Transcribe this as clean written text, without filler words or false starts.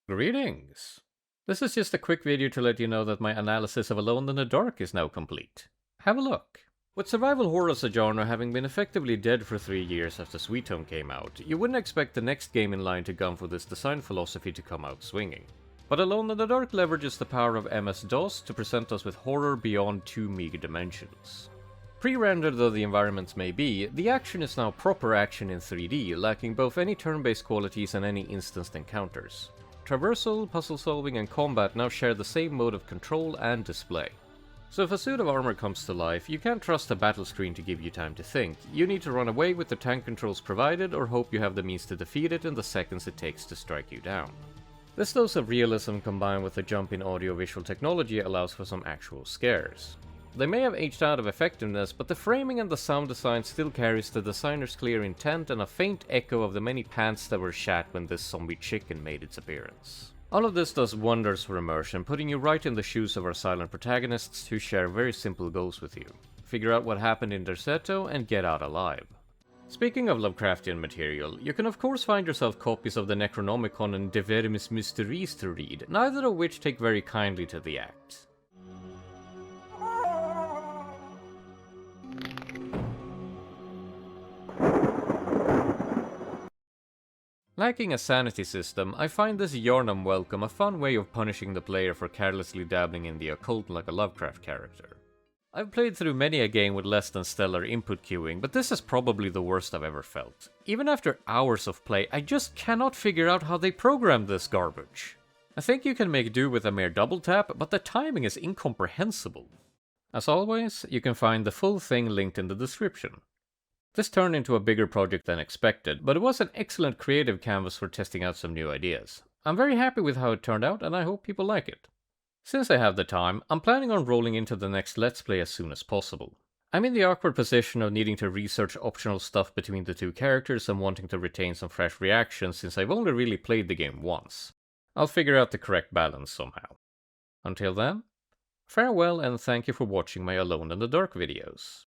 Greetings! This is just a quick video to let you know that my analysis of Alone in the Dark is now complete. Have a look. With survival horror as a genre having been effectively dead for 3 years after Sweet Home came out, you wouldn't expect the next game in line to come for this design philosophy to come out swinging. But Alone in the Dark leverages the power of MS-DOS to present us with horror beyond 2 meager dimensions. Pre-rendered though the environments may be, the action is now proper action in 3D, lacking both any turn-based qualities and any instanced encounters. Traversal, puzzle solving, and combat now share the same mode of control and display. So if a suit of armor comes to life, you can't trust a battle screen to give you time to think. You need to run away with the tank controls provided or hope you have the means to defeat it in the seconds it takes to strike you down. This dose of realism combined with the jump in audio-visual technology allows for some actual scares. They may have aged out of effectiveness, but the framing and the sound design still carries the designer's clear intent and a faint echo of the many pants that were shat when this zombie chicken made its appearance. All of this does wonders for immersion, putting you right in the shoes of our silent protagonists who share very simple goals with you. Figure out what happened in Derceto and get out alive. Speaking of Lovecraftian material, you can of course find yourself copies of the Necronomicon and De Vermis Mysteries to read, neither of which take very kindly to the act. Lacking a sanity system, I find this Yharnam Welcome a fun way of punishing the player for carelessly dabbling in the occult like a Lovecraft character. I've played through many a game with less than stellar input queuing, but this is probably the worst I've ever felt. Even after hours of play, I just cannot figure out how they programmed this garbage. I think you can make do with a mere double tap, but the timing is incomprehensible. As always, you can find the full thing linked in the description. This turned into a bigger project than expected, but it was an excellent creative canvas for testing out some new ideas. I'm very happy with how it turned out, and I hope people like it. Since I have the time, I'm planning on rolling into the next Let's Play as soon as possible. I'm in the awkward position of needing to research optional stuff between the two characters and wanting to retain some fresh reactions since I've only really played the game once. I'll figure out the correct balance somehow. Until then, farewell and thank you for watching my Alone in the Dark videos.